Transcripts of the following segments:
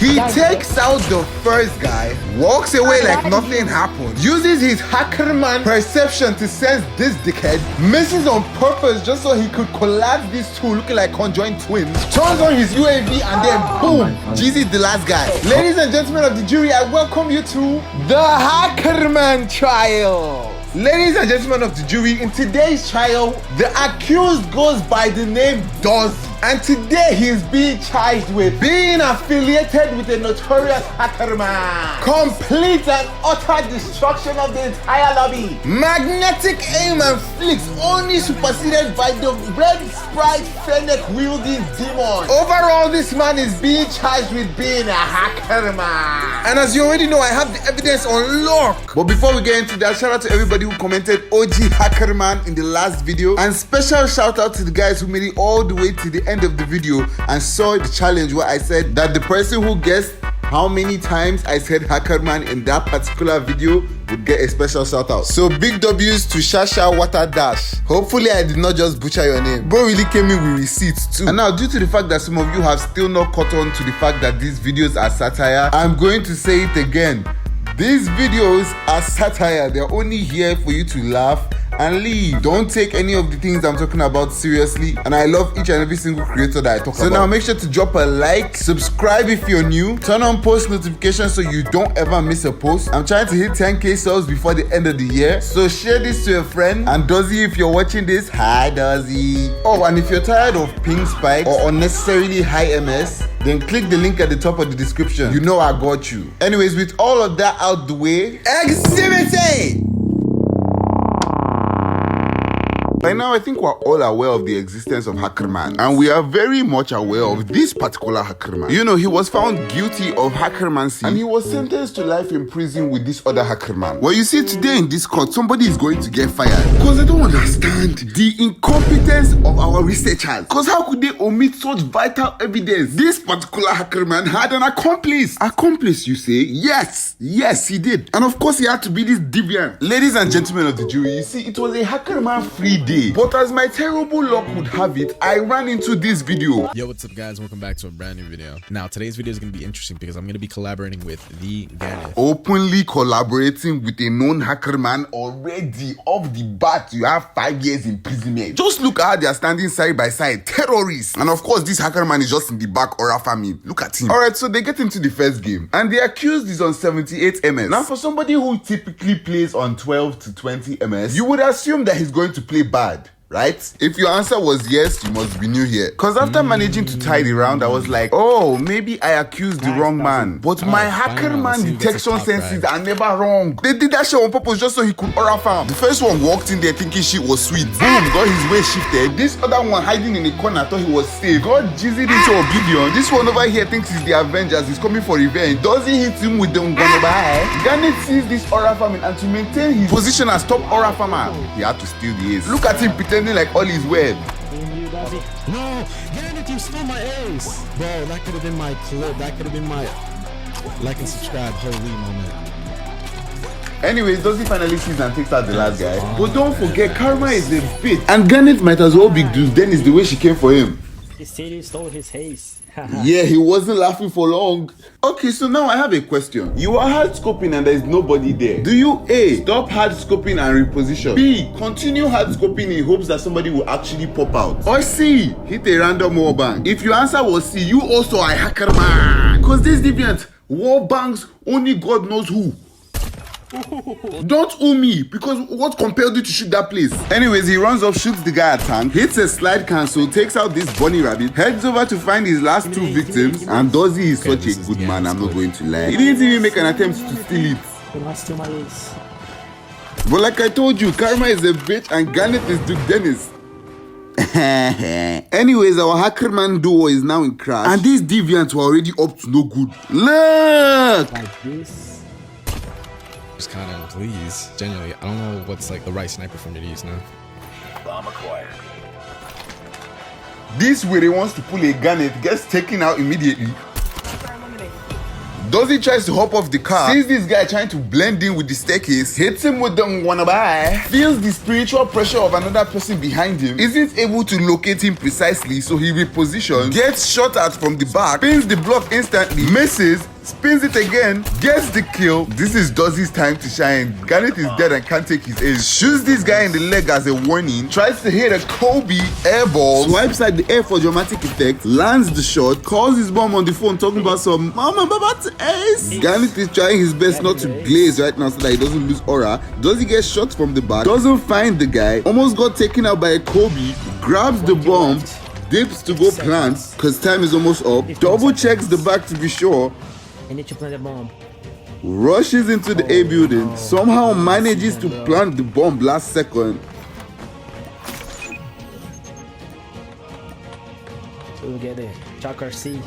He takes out the first guy, walks away like nothing happened, uses his hackerman perception to sense this dickhead, misses on purpose just so he could collapse these two looking like conjoined twins, turns on his UAV, and then boom, Jeezy the last guy. Ladies and gentlemen of the jury, I welcome you to the Hackerman trial. Ladies and gentlemen of the jury, in today's trial, the accused goes by the name Dozy. And today he is being charged with being affiliated with a notorious hackerman, complete and utter destruction of the entire lobby, magnetic aim and flicks only superseded by the red sprite fennec wielding demon. Overall, this man is being charged with being a hackerman. And as you already know, I have the evidence on lock. But before we get into that, shout out to everybody who commented OG hackerman in the last video, and special shout out to the guys who made it all the way to the end of the video and saw the challenge where I said that the person who guessed how many times I said hackerman in that particular video would get a special shout out. So big W's to Shasha Water Dash. Hopefully I did not just butcher your name. Bro really came in with receipts too. And now, due to the fact that some of you have still not caught on to the fact that these videos are satire, I'm going to say it again. These videos are satire. They're only here for you to laugh and leave. Don't take any of the things I'm talking about seriously, and I love each and every single creator that I talk about. So now make sure to drop a like, subscribe if you're new, turn on post notifications so you don't ever miss a post. I'm trying to hit 10k subs before the end of the year, so share this to a friend. And Dozy, if you're watching this, hi Dozy. Oh, and if you're tired of ping spikes or unnecessarily high MS, then click the link at the top of the description. You know I got you. Anyways, with all of that out the way, Exhibit A! By now, I think we're all aware of the existence of Hackerman, and we are very much aware of this particular Hackerman. You know, he was found guilty of hackermancy, and he was sentenced to life in prison with this other Hackerman. Well, you see, today in this court, somebody is going to get fired because they don't understand the incompetence of our researchers. Because how could they omit such vital evidence? This particular Hackerman had an accomplice. Accomplice, you say? Yes, he did. And of course, he had to be this deviant. Ladies and gentlemen of the jury, you see, it was a Hackerman-free day. But as my terrible luck would have it, I ran into this video. Yo, what's up guys? Welcome back to a brand new video. Now, today's video is going to be interesting because I'm going to be collaborating with the Ganith. Openly collaborating with a known hackerman already off the bat, you have 5 years imprisonment. Just look at how they are standing side by side, terrorists. And of course, this hackerman is just in the back aura family. Look at him. Alright, so they get into the first game, and the accused is on 78 MS. Now, for somebody who typically plays on 12 to 20 MS, you would assume that he's going to play bad, right? If your answer was yes, you must be new here. Because after managing to tie the round, I was like, oh, maybe I accused the wrong man. But my hackerman detection senses are never wrong. They did that shit on purpose just so he could aura farm. The first one walked in there thinking shit was sweet. Boom, got his way shifted. This other one hiding in the corner thought he was safe. Got jizzed into oblivion. This one over here thinks he's the Avengers. He's coming for revenge. Dozy hits him with the Ngonobahai. Ganith sees this aura farming, and to maintain his position as top aura farmer, he had to steal the ace. Look at him pretending like all is well. No, Ganith, you stole my ace. Bro, that could have been my clip. That could have been my like and subscribe. Holy moment. Anyways, Dozy finally sees and takes out the last guy. But don't forget, Karma is a bitch. And Ganith might as well be Deuce Dennis the way she came for him. He said you stole his haze. Yeah, he wasn't laughing for long. Okay, so now I have a question. You are hard scoping and there is nobody there. Do you A, stop hard scoping and reposition? B, continue hard scoping in hopes that somebody will actually pop out? Or C, hit a random wallbang? If your answer was C, you also are a hacker man. Cause this deviant, wallbangs, only God knows who. Don't owe me, because what compelled you to shoot that place? Anyways, he runs off, shoots the guy at tank, hits a slide cancel, takes out this bunny rabbit, heads over to find his last 2 victims, and Dozy is such a good man, I'm not going to lie. He didn't even make an attempt to steal it. But like I told you, Karma is a bitch and Ganith is Duke Dennis. Anyways, our hackerman duo is now in crash, and these deviants were already up to no good. Look! Like this. Just kind of please, genuinely, I don't know what's like the right sniper for me to use now. Bomb acquired. This way he wants to pull a Ganith, gets taken out immediately. Dozy tries to hop off the car, sees this guy trying to blend in with the staircase, hits him with the wannabe, feels the spiritual pressure of another person behind him, isn't able to locate him precisely, so he repositions, gets shot at from the back, spins the block instantly, misses, spins it again, gets the kill. This is Dozy's time to shine. Garnet is dead and can't take his ace. Shoots this guy in the leg as a warning, tries to hit a Kobe airball, swipes at the air for dramatic effect, lands the shot, calls his mom on the phone talking about some mama baba to ace. Garnet is trying his best not to glaze right now so that he doesn't lose aura. Dozy gets shot from the back, doesn't find the guy, almost got taken out by a Kobe, grabs the bomb, dips to go plant because time is almost up, double checks the back to be sure, I need to plant a bomb. rushes into the A building, somehow manages to plant the bomb last second. So we'll get the Chakra C.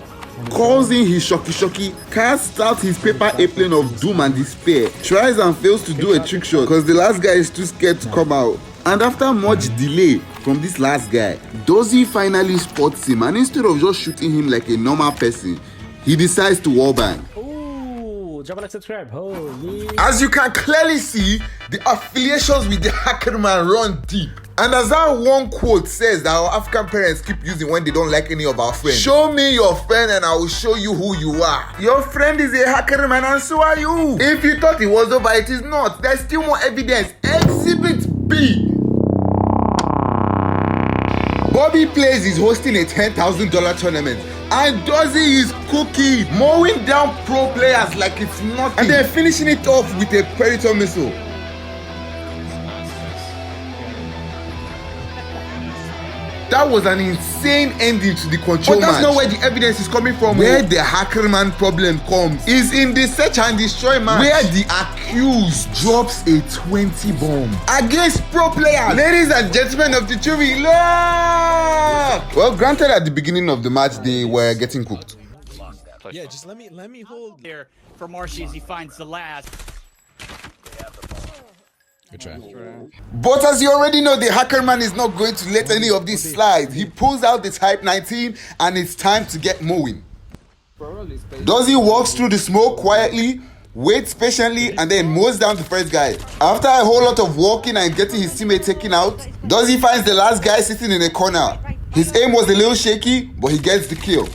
Calls in his shocky, casts out his paper airplane of doom and despair, tries and fails to do a trick shot because the last guy is too scared to come out. And after much delay from this last guy, Dozy finally spots him, and instead of just shooting him like a normal person, he decides to wallbang. Ooh, drop a like, subscribe. Oh, yeah. As you can clearly see, the affiliations with the hacker man run deep. And as that one quote says that our African parents keep using when they don't like any of our friends, show me your friend and I will show you who you are. Your friend is a hacker man and so are you. If you thought it was over, it is not. There's still more evidence. Exhibit B. Bobby Plays is hosting a $10,000 tournament, and Dozy is cooking, mowing down pro players like it's nothing, and then finishing it off with a Predator missile. That was an insane ending to the control match. But that's not where the evidence is coming from. Where the hacker man problem comes is in the search and destroy match, where the accused drops a 20 bomb against pro players. Ladies and gentlemen of the jury, look! Well, granted, at the beginning of the match, they were getting cooked. Yeah, just let me hold. Here for Marshy as he finds the last. Good try. But as you already know, the hacker man is not going to let any of this slide. He pulls out the Type 19 and it's time to get moving. Dozy walks through the smoke quietly, waits patiently, and then mows down the first guy. After a whole lot of walking and getting his teammate taken out, Dozy finds the last guy sitting in a corner. His aim was a little shaky, but he gets the kill.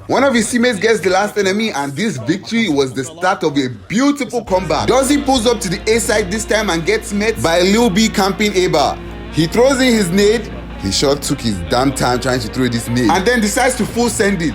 One of his teammates gets the last enemy, and this victory was the start of a beautiful comeback. Dozy pulls up to the A side this time and gets met by Lil B camping A bar. He throws in his nade. He sure took his damn time trying to throw this nade, and then decides to full send it.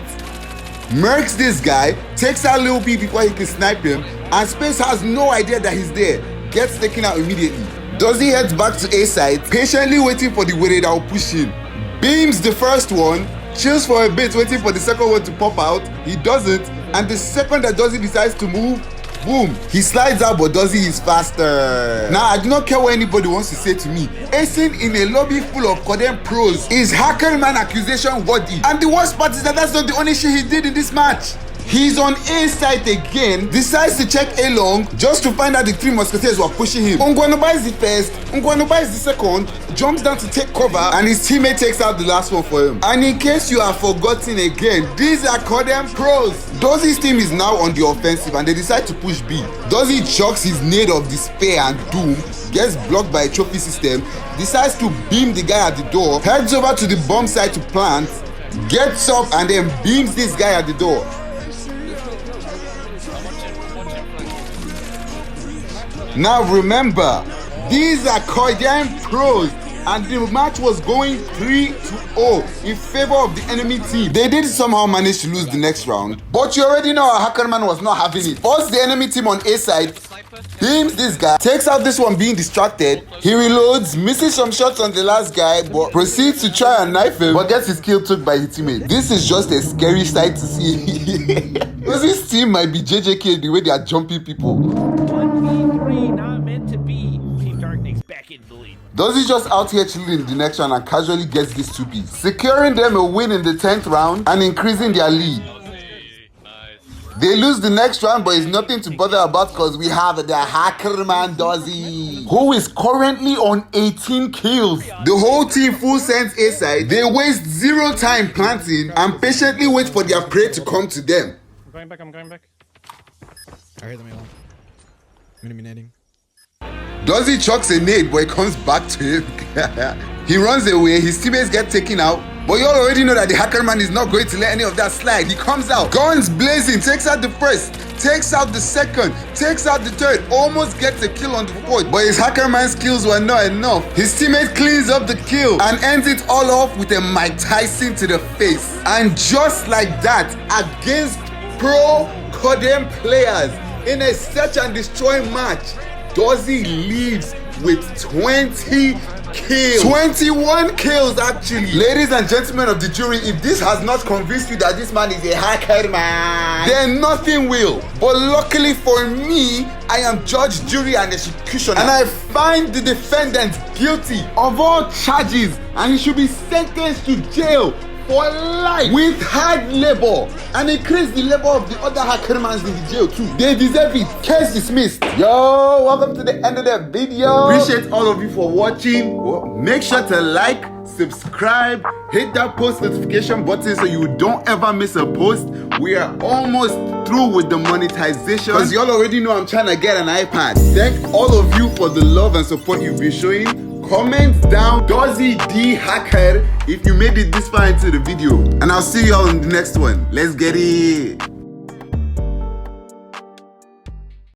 Murks this guy, takes out Lil B before he can snipe him, and Space has no idea that he's there. Gets taken out immediately. Dozy heads back to A side, patiently waiting for the way that will push him. Beams the first one, chills for a bit waiting for the second one to pop out. He doesn't, and the second that Dozy decides to move, boom, he slides out, but Dozy is faster. Now, I do not care what anybody wants to say to me. Acing in a lobby full of CODM pros is hacker man accusation worthy. And the worst part is that that's not the only shit he did in this match. He's on A side again, decides to check A long just to find out the three musketeers were pushing him. Ungwanuba is the first, Ungwanuba is the second, jumps down to take cover, and his teammate takes out the last one for him. And in case you have forgotten again, these are CODM pros. Dozy's team is now on the offensive and they decide to push B. Dozy chucks his nade of despair and doom, gets blocked by a trophy system, decides to beam the guy at the door, heads over to the bomb site to plant, gets up and then beams this guy at the door. Now remember, these are CODM pros, and the match was going 3-0 in favor of the enemy team. They did somehow manage to lose the next round, but you already know our hacker man was not having it. Forced the enemy team on A side, beams this guy, takes out this one being distracted, he reloads, misses some shots on the last guy, but proceeds to try and knife him, but gets his kill took by his teammate. This is just a scary sight to see. This team might be JJK the way they are jumping people. 1v3, not meant to be. Team Darkness back in the lead. Dozy just out here chilling in the next round and casually gets this 2-piece, securing them a win in the 10th round and increasing their lead. They lose the next round, but it's nothing to bother about because we have the hacker man Dozy, who is currently on 18 kills. The whole team full sends A side. They waste zero time planting and patiently wait for their prey to come to them. I'm going back. I heard them yelling. Mini-minating. Dozy chucks a nade, but it comes back to him. He runs away, his teammates get taken out. But you all already know that the hacker man is not going to let any of that slide. He comes out, guns blazing, takes out the first, takes out the second, takes out the third, almost gets a kill on the fourth. But his hacker man skills were not enough. His teammate cleans up the kill and ends it all off with a Mike Tyson to the face. And just like that, against pro CODM players in a search and destroy match, Dozy leaves with 20 kills. 21 kills actually. Ladies and gentlemen of the jury, if this has not convinced you that this man is a hacker man, then nothing will. But luckily for me, I am judge, jury and executioner, and I find the defendant guilty of all charges and he should be sentenced to jail for life with hard labor and increase the labor of the other hackermans in the jail too. They deserve it. Case dismissed. Yo, welcome to the end of the video. Appreciate all of you for watching. Make sure to like, subscribe, hit that post notification button so you don't ever miss a post. We are almost through with the monetization because y'all already know I'm trying to get an iPad. Thank all of you for the love and support you've been showing. Comment down Dozy D Hacker if you made it this far into the video. And I'll see you all in the next one. Let's get it.